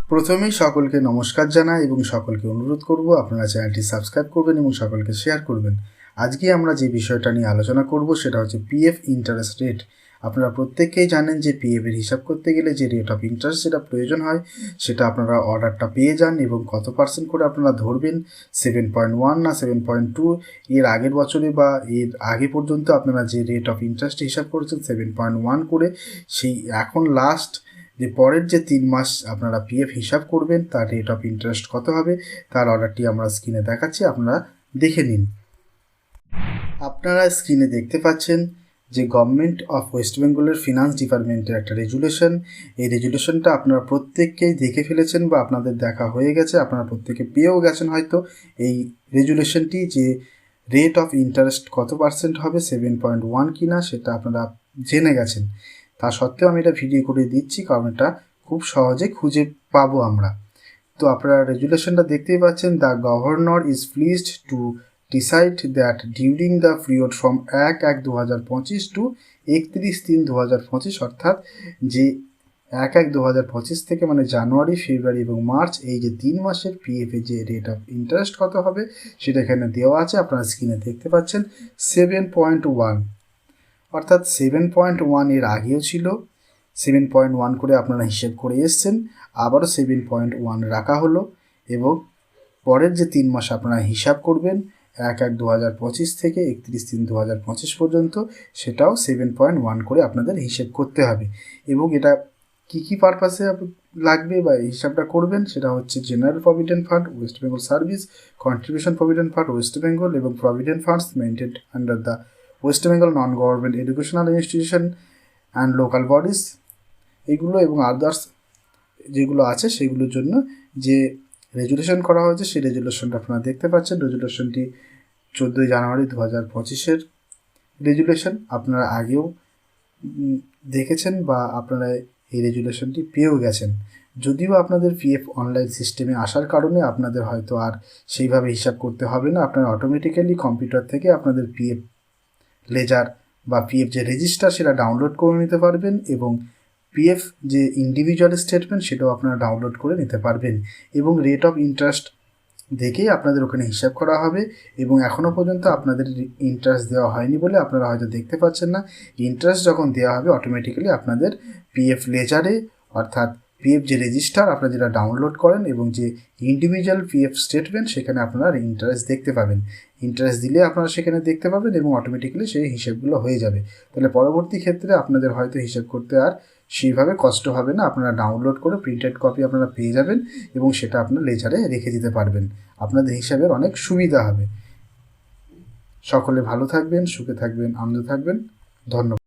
প্রথমেই সকলকে নমস্কার জানাই এবং সকলকে অনুরোধ করব আপনারা চ্যানেলটি সাবস্ক্রাইব করবেন এবং সকলকে শেয়ার করবেন। আজকে আমরা যে বিষয়টা নিয়ে আলোচনা করব সেটা হচ্ছে পিএফ ইন্টারেস্ট রেট। আপনারা প্রত্যেকেই জানেন যে পিএফের হিসাব করতে গেলে যে রেট অফ ইন্টারেস্ট যেটা প্রয়োজন হয় সেটা আপনারা অর্ডারটা পেয়ে যান এবং কত পার্সেন্ট করে আপনারা ধরবেন, 7.1 না 7.2, এর আগের বছরে বা এর আগে পর্যন্ত আপনারা যে রেট অফ ইন্টারেস্ট হিসাব করেছেন 7.1 করে, সেই এখন লাস্ট যে পরের যে 3 মাস আপনারা পিএফ হিসাব করবেন তার রেট অফ ইন্টারেস্ট কত হবে তার অর্ডারটি আমরা স্ক্রিনে দেখাচ্ছি, আপনারা দেখে নিন। আপনারা স্ক্রিনে দেখতে পাচ্ছেন যে গভর্নমেন্ট অফ ওয়েস্ট বেঙ্গলের ফিনান্স ডিপার্টমেন্টের একটা রেজুলেশন। এই রেজুলেশনটা আপনারা প্রত্যেককেই দেখে ফেলেছেন বা আপনাদের দেখা হয়ে গেছে, আপনারা প্রত্যেকে পেয়েও গেছেন হয়তো এই রেজুলেশনটি, যে রেট অফ ইন্টারেস্ট কত পার্সেন্ট হবে, 7.1 কিনা সেটা আপনারা জেনে গেছেন। তা সত্ত্বেও আমি এটা ভিডিও করে দিচ্ছি কারণ এটা খুব সহজে খুঁজে পাবো আমরা। তো আপনারা রেজুলেশনটা দেখতেই পাচ্ছেন, the governor is pleased to decide that during the period from 1/1/2025 to 31/3/2025, অর্থাৎ যে 1/1/2025 থেকে মানে জানুয়ারি, ফেব্রুয়ারি এবং মার্চ, এই যে 3 মাসের পিএফে যে রেট অফ ইন্টারেস্ট কত হবে সেটা এখানে দেওয়া আছে। আপনারা স্ক্রিনে দেখতে পাচ্ছেন 7.1, অর্থাৎ 7.1 এর আগেও ছিল, 7.1 করে আপনারা হিসেব করে এসছেন, আবারও 7.1 রাখা হলো এবং পরের যে 3 মাস আপনারা হিসাব করবেন 1/1/2025 থেকে 31/3/2025 পর্যন্ত, সেটাও 7.1 করে আপনাদের হিসেব করতে হবে। এবং এটা কী পারপাসে লাগবে বা হিসাবটা করবেন সেটা হচ্ছে general provident fund West Bengal service, contribution provident fund West Bengal এবং provident funds maintained under the West Bengal non government educational institution and local bodies, এইগুলো এবং আদার্স যেগুলো আছে সেগুলোর জন্য যে রেজুলেশন করা হয়েছে সেই রেজুলেশনটা আপনারা দেখতে পাচ্ছেন। রেজুলেশনটি 14 জানুয়ারি 2025-এর রেজুলেশন। আপনারা আগেও দেখেছেন বা আপনারা এই রেজুলেশনটি পেয়েও গেছেন। যদিও আপনাদের পিএফ অনলাইন সিস্টেমে আসার কারণে আপনাদের হয়তো আর সেইভাবে হিসাব করতে হবে না, আপনারা অটোমেটিক্যালি কম্পিউটার থেকে আপনাদের পিএফ লেজার বা পিএফ যে রেজিস্টার সেটা ডাউনলোড করে নিতে পারবেন এবং পিএফ যে ইন্ডিভিজুয়াল স্টেটমেন্ট সেটাও আপনারা ডাউনলোড করে নিতে পারবেন এবং রেট অফ ইন্টারেস্ট দেখেই আপনাদের ওখানে হিসাব করা হবে। এবং এখনও পর্যন্ত আপনাদের ইন্টারেস্ট দেওয়া হয়নি বলে আপনারা হয়তো দেখতে পাচ্ছেন না। ইন্টারেস্ট যখন দেওয়া হবে অটোমেটিক্যালি আপনাদের পিএফ লেজারে, অর্থাৎ পিএফ যে রেজিস্টার আপনারা যেটা ডাউনলোড করেন এবং যে ইন্ডিভিজুয়াল পিএফ স্টেটমেন্ট সেখানে আপনারা ইন্টারেস্ট দেখতে পাবেন। ইন্টারেস্ট দিলে আপনারা সেখানে দেখতে পাবেন এবং অটোমেটিক্যালি সেই হিসেবগুলো হয়ে যাবে। তাহলে পরবর্তী ক্ষেত্রে আপনাদের হয়তো হিসেব করতে আর সেইভাবে কষ্ট হবে না, আপনারা ডাউনলোড করে প্রিন্টেড কপি আপনারা পেয়ে যাবেন এবং সেটা আপনার লেজারে রেখে দিতে পারবেন। আপনাদের হিসাবের অনেক সুবিধা হবে। সকলে ভালো থাকবেন, সুখে থাকবেন, আনন্দে থাকবেন। ধন্যবাদ।